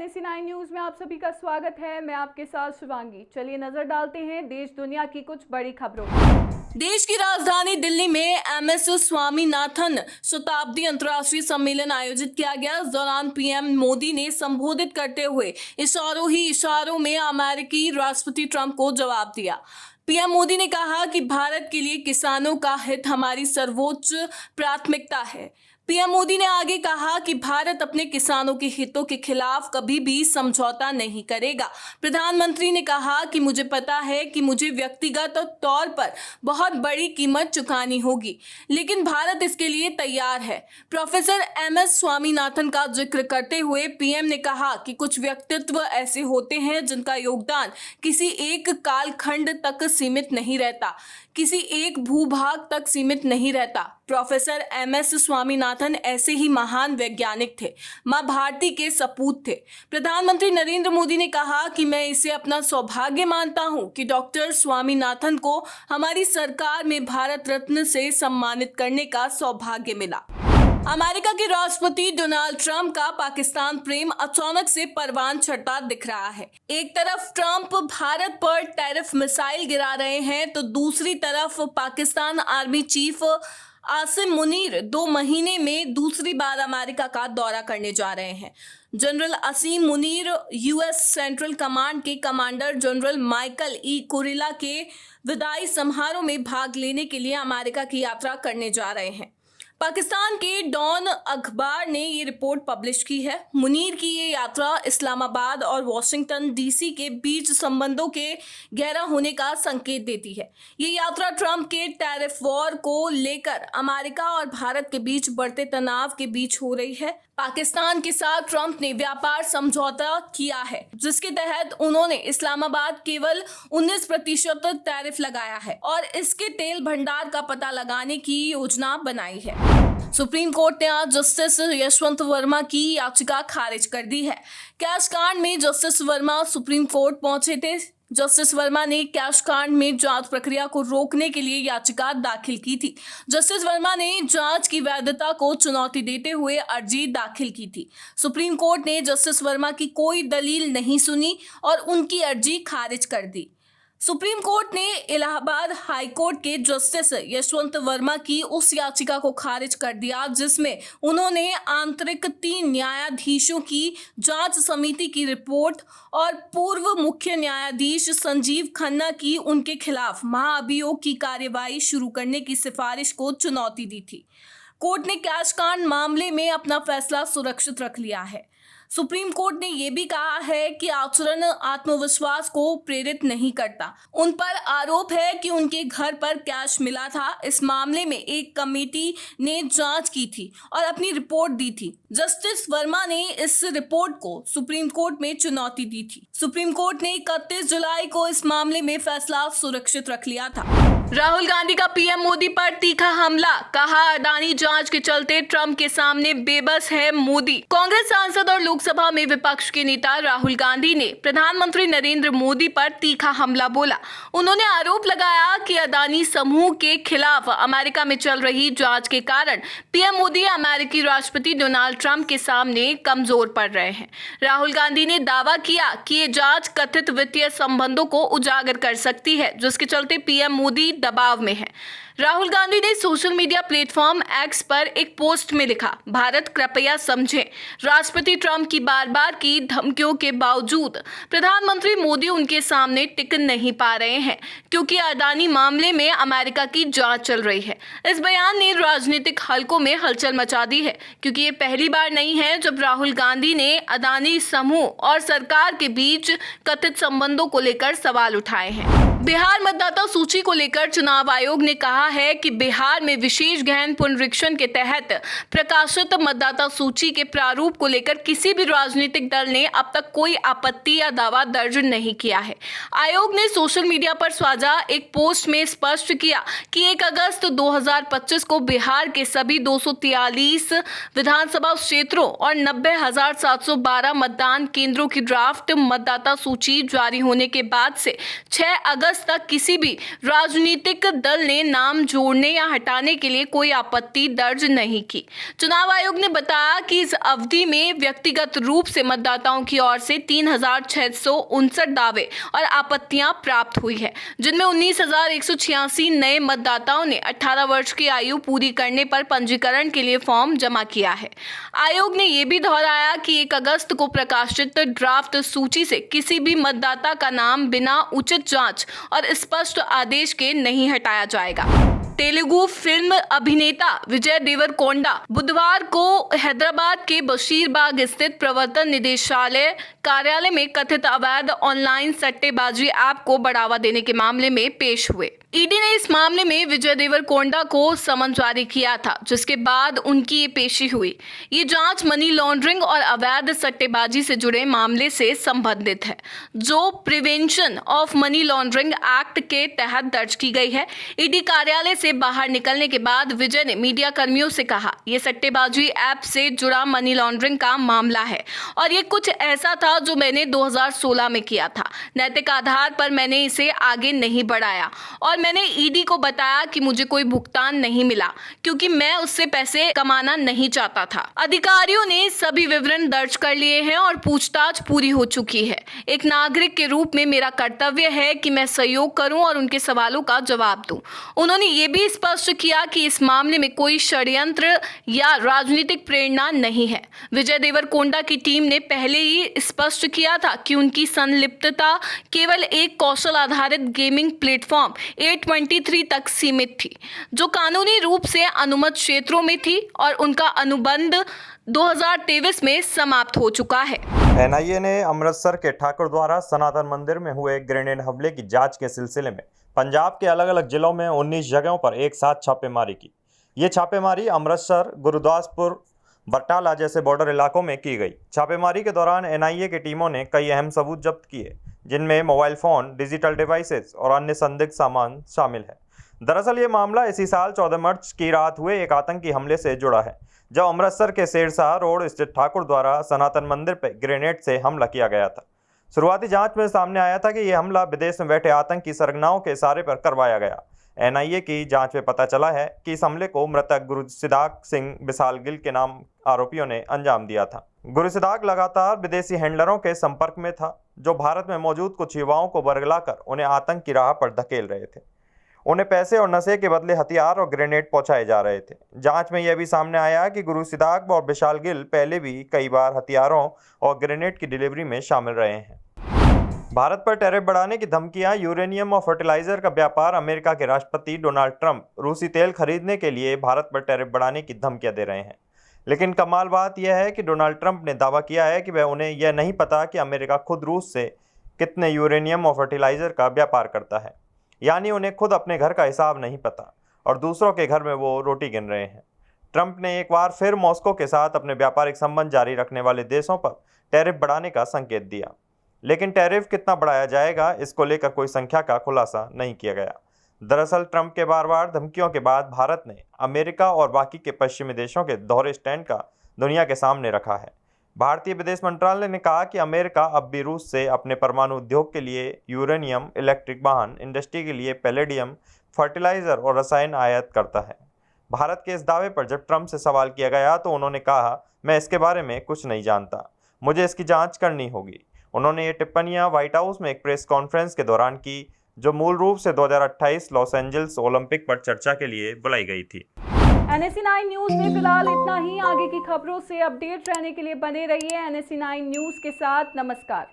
NAC9 news में आप सभी का स्वागत है। मैं आपके साथ शिवांगी। चलिए नजर डालते हैं देश दुनिया की कुछ बड़ी खबरों। देश की राजधानी दिल्ली में MS स्वामीनाथन शताब्दी अंतर्राष्ट्रीय सम्मेलन आयोजित किया गया। इस दौरान PM मोदी ने संबोधित करते हुए इशारों ही इशारों में अमेरिकी राष्ट्रपति ट्रंप को जवाब दिया। PM मोदी ने कहा कि भारत के लिए किसानों का हित हमारी सर्वोच्च प्राथमिकता है। PM मोदी ने आगे कहा कि भारत अपने किसानों के हितों के खिलाफ कभी भी समझौता नहीं करेगा। प्रधानमंत्री ने कहा कि मुझे पता है कि मुझे व्यक्तिगत तौर पर बहुत बड़ी कीमत चुकानी होगी, लेकिन भारत इसके लिए तैयार है। प्रोफेसर MS स्वामीनाथन का जिक्र करते हुए PM ने कहा कि कुछ व्यक्तित्व ऐसे होते हैं जिनका योगदान किसी एक कालखंड तक सीमित नहीं रहता, किसी एक भूभाग तक सीमित नहीं रहता। प्रोफेसर MS स्वामीनाथन ऐसे ही महान वैज्ञानिक थे, मां भारती के सपूत थे। प्रधानमंत्री नरेंद्र मोदी ने कहा कि मैं इसे अपना सौभाग्य मानता हूं कि डॉक्टर स्वामीनाथन को हमारी सरकार में भारत रत्न से सम्मानित करने का सौभाग्य मिला। अमेरिका के राष्ट्रपति डोनाल्ड ट्रंप का पाकिस्तान प्रेम अचानक से परवान चढ़ता दिख रहा है। एक तरफ ट्रंप भारत पर टैरिफ मिसाइल गिरा रहे हैं, तो दूसरी तरफ पाकिस्तान आर्मी चीफ आसिम मुनीर 2 महीने में दूसरी बार अमेरिका का दौरा करने जा रहे हैं। जनरल असीम मुनीर US सेंट्रल कमांड के commander general Michael E. Kurilla के विदाई समारोह में भाग लेने के लिए अमेरिका की यात्रा करने जा रहे हैं। पाकिस्तान के डॉन अखबार ने ये रिपोर्ट पब्लिश की है। मुनीर की ये यात्रा इस्लामाबाद और वॉशिंगटन DC के बीच संबंधों के गहरा होने का संकेत देती है। ये यात्रा ट्रंप के टैरिफ वॉर को लेकर अमेरिका और भारत के बीच बढ़ते तनाव के बीच हो रही है। पाकिस्तान के साथ ट्रंप ने व्यापार समझौता किया है, जिसके तहत उन्होंने इस्लामाबाद केवल 19% टैरिफ लगाया है और इसके तेल भंडार का पता लगाने की योजना बनाई है। सुप्रीम कोर्ट ने आज जस्टिस यशवंत वर्मा की याचिका खारिज कर दी है। कैश कांड में जस्टिस वर्मा सुप्रीम कोर्ट पहुंचे थे। जस्टिस वर्मा ने कैश कांड में जांच प्रक्रिया को रोकने के लिए याचिका दाखिल की थी। जस्टिस वर्मा ने जांच की वैधता को चुनौती देते हुए अर्जी दाखिल की थी। सुप्रीम कोर्ट ने जस्टिस वर्मा की कोई दलील नहीं सुनी और उनकी अर्जी खारिज कर दी। सुप्रीम कोर्ट ने इलाहाबाद हाई कोर्ट के जस्टिस यशवंत वर्मा की उस याचिका को खारिज कर दिया जिसमें उन्होंने आंतरिक 3 न्यायाधीशों की जांच समिति की रिपोर्ट और पूर्व मुख्य न्यायाधीश संजीव खन्ना की उनके खिलाफ महाअभियोग की कार्यवाही शुरू करने की सिफारिश को चुनौती दी थी। कोर्ट ने कैश कांड मामले में अपना फैसला सुरक्षित रख लिया है। सुप्रीम कोर्ट ने यह भी कहा है कि आचरण आत्मविश्वास को प्रेरित नहीं करता। उन पर आरोप है कि उनके घर पर कैश मिला था। इस मामले में एक कमेटी ने जांच की थी और अपनी रिपोर्ट दी थी। जस्टिस वर्मा ने इस रिपोर्ट को सुप्रीम कोर्ट में चुनौती दी थी। सुप्रीम कोर्ट ने 31 जुलाई को इस मामले में फैसला सुरक्षित रख लिया था। राहुल गांधी का PM मोदी पर तीखा हमला, कहा अडानी जांच के चलते ट्रंप के सामने बेबस है मोदी। कांग्रेस सांसद और लोकसभा में विपक्ष के नेता राहुल गांधी ने प्रधानमंत्री नरेंद्र मोदी पर तीखा हमला बोला। उन्होंने आरोप लगाया कि अडानी समूह के खिलाफ अमेरिका में चल रही जांच के कारण PM मोदी अमेरिकी राष्ट्रपति डोनाल्ड ट्रंप के सामने कमजोर पड़ रहे हैं। राहुल गांधी ने दावा किया कि ये जांच कथित वित्तीय संबंधों को उजागर कर सकती है, जिसके चलते PM मोदी दबाव में है। राहुल गांधी ने सोशल मीडिया प्लेटफॉर्म X पर एक पोस्ट में लिखा, भारत कृपया समझें, राष्ट्रपति ट्रंप की बार बार की धमकियों के बावजूद प्रधानमंत्री मोदी उनके सामने टिक नहीं पा रहे हैं क्योंकि अडानी मामले में अमेरिका की जांच चल रही है। इस बयान ने राजनीतिक हलकों में हलचल मचा दी है क्योंकि ये पहली बार नहीं है जब राहुल गांधी ने अडानी समूह और सरकार के बीच कथित संबंधों को लेकर सवाल उठाए हैं। बिहार मतदाता सूची को लेकर चुनाव आयोग ने कहा है कि बिहार में विशेष गहन पुनरीक्षण के तहत प्रकाशित मतदाता सूची के प्रारूप को लेकर किसी भी राजनीतिक दल ने अब तक कोई आपत्ति या दावा दर्ज नहीं किया है। आयोग ने सोशल मीडिया पर साझा एक पोस्ट में स्पष्ट किया कि 1 अगस्त 2025 को बिहार के सभी 243 विधानसभा क्षेत्रों और 90,712 मतदान केंद्रों की ड्राफ्ट मतदाता सूची जारी होने के बाद से 6 अगस्त तक किसी भी राजनीतिक दल ने नाम नाम जोड़ने या हटाने के लिए कोई आपत्ति दर्ज नहीं की। चुनाव आयोग ने बताया कि इस अवधि में व्यक्तिगत रूप से मतदाताओं की ओर से 3,659 दावे और आपत्तियां प्राप्त हुई है, जिनमें 19,186 नए मतदाताओं ने 18 वर्ष की आयु पूरी करने पर पंजीकरण के लिए फॉर्म जमा किया है। आयोग ने यह भी दोहराया कि 1 अगस्त को प्रकाशित ड्राफ्ट सूची से किसी भी मतदाता का नाम बिना उचित जांच और स्पष्ट आदेश के नहीं हटाया जाएगा। तेलुगु फिल्म अभिनेता विजय देवरकोंडा बुधवार को हैदराबाद के बशीरबाग स्थित प्रवर्तन निदेशालय कार्यालय में कथित अवैध ऑनलाइन सट्टेबाजी ऐप को बढ़ावा देने के मामले में पेश हुए। ईडी ने इस मामले में विजय देवरकोंडा को समन जारी किया था, जिसके बाद उनकी ये पेशी हुई। ये जांच मनी लॉन्ड्रिंग और अवैध सट्टेबाजी से जुड़े मामले से संबंधित है, जो prevention of money laundering act के तहत दर्ज की गई है। ईडी कार्यालय से बाहर निकलने के बाद विजय ने मीडिया कर्मियों से कहा, ये सट्टेबाजी ऐप से जुड़ा मनी लॉन्ड्रिंग का मामला है और ये कुछ ऐसा था जो मैंने 2016 में किया था। नैतिक आधार पर मैंने इसे आगे नहीं बढ़ाया और मैंने ईडी को बताया कि मुझे कोई भुगतान नहीं मिला क्योंकि मैं उससे पैसे कमाना नहीं चाहता था। अधिकारियों ने सभी विवरण दर्ज कर लिए हैं और पूछताछ पूरी हो चुकी है। एक नागरिक के रूप में मेरा कर्तव्य है कि मैं सहयोग करूं और उनके सवालों का जवाब दूं। उन्होंने ये भी स्पष्ट किया कि इस मामले में कोई षड्यंत्र या राजनीतिक प्रेरणा नहीं है। विजय देवरकोंडा की टीम ने पहले ही स्पष्ट किया था कि उनकी संलिप्तता केवल एक कौशल आधारित गेमिंग प्लेटफॉर्म A23 तक सीमित थी, जो कानूनी रूप से अनुमत क्षेत्रों में थी और उनका अनुबंध 2023 में समाप्त हो चुका है। एनआईए ने अमृतसर के ठाकुर द्वारा सनातन मंदिर में हुए ग्रेनेड हमले की जांच के सिलसिले में पंजाब के अलग अलग जिलों में 19 जगहों पर एक साथ छापेमारी की। ये छापेमारी अमृतसर, गुरुदासपुर, बटाला जैसे बॉर्डर इलाकों में की गई। छापेमारी के दौरान एनआईए की टीमों ने कई अहम सबूत जब्त किए, जिनमें मोबाइल फ़ोन, डिजिटल डिवाइसेस और अन्य संदिग्ध सामान शामिल है। दरअसल ये मामला इसी साल 14 मार्च की रात हुए एक आतंकी हमले से जुड़ा है, जब अमृतसर के शेरशाह रोड स्थित ठाकुर द्वारा सनातन मंदिर पर ग्रेनेड से हमला किया गया था। शुरुआती जांच में सामने आया था कि यह हमला विदेश में बैठे आतंकी सरगनाओं के इशारे पर करवाया गया। एनआईए की जांच में पता चला है कि इस हमले को मृतक गुरुसिदाक सिंह विशाल गिल के नाम आरोपियों ने अंजाम दिया था। गुरुसिदाक लगातार विदेशी हैंडलरों के संपर्क में था, जो भारत में मौजूद कुछ युवाओं को बरगलाकर उन्हें आतंक की राह पर धकेल रहे थे। उन्हें पैसे और नशे के बदले हथियार और ग्रेनेड पहुंचाए जा रहे थे। जांच में यह भी सामने आया कि गुरुसिदाक और विशाल गिल पहले भी कई बार हथियारों और ग्रेनेड की डिलीवरी में शामिल रहे हैं। भारत पर टैरिफ बढ़ाने की धमकियां, यूरेनियम और फर्टिलाइजर का व्यापार। अमेरिका के राष्ट्रपति डोनाल्ड ट्रंप रूसी तेल खरीदने के लिए भारत पर टैरिफ बढ़ाने की धमकियां दे रहे हैं। लेकिन कमाल बात यह है कि डोनाल्ड ट्रंप ने दावा किया है कि वह उन्हें यह नहीं पता कि अमेरिका खुद रूस से कितने यूरेनियम और फर्टिलाइजर का व्यापार करता है। यानी उन्हें खुद अपने घर का हिसाब नहीं पता और दूसरों के घर में वो रोटी गिन रहे हैं। ट्रंप ने एक बार फिर मॉस्को के साथ अपने व्यापारिक संबंध जारी रखने वाले देशों पर टैरिफ बढ़ाने का संकेत दिया, लेकिन टैरिफ कितना बढ़ाया जाएगा, इसको लेकर कोई संख्या का खुलासा नहीं किया गया। दरअसल ट्रंप के बार बार धमकियों के बाद भारत ने अमेरिका और बाकी के पश्चिमी देशों के दोहरे स्टैंड का दुनिया के सामने रखा है। भारतीय विदेश मंत्रालय ने कहा कि अमेरिका अब भी रूस से अपने परमाणु उद्योग के लिए यूरेनियम, इलेक्ट्रिक वाहन इंडस्ट्री के लिए पैलेडियम, फर्टिलाइजर और रसायन आयात करता है। भारत के इस दावे पर जब ट्रंप से सवाल किया गया तो उन्होंने कहा, मैं इसके बारे में कुछ नहीं जानता, मुझे इसकी जांच करनी होगी। उन्होंने ये टिप्पणियां व्हाइट हाउस में एक प्रेस कॉन्फ्रेंस के दौरान की, जो मूल रूप से 2028 लॉस एंजल्स ओलंपिक पर चर्चा के लिए बुलाई गई थी। NSE9 न्यूज में फिलहाल इतना ही। आगे की खबरों से अपडेट रहने के लिए बने रहिए NSE9 न्यूज के साथ। नमस्कार।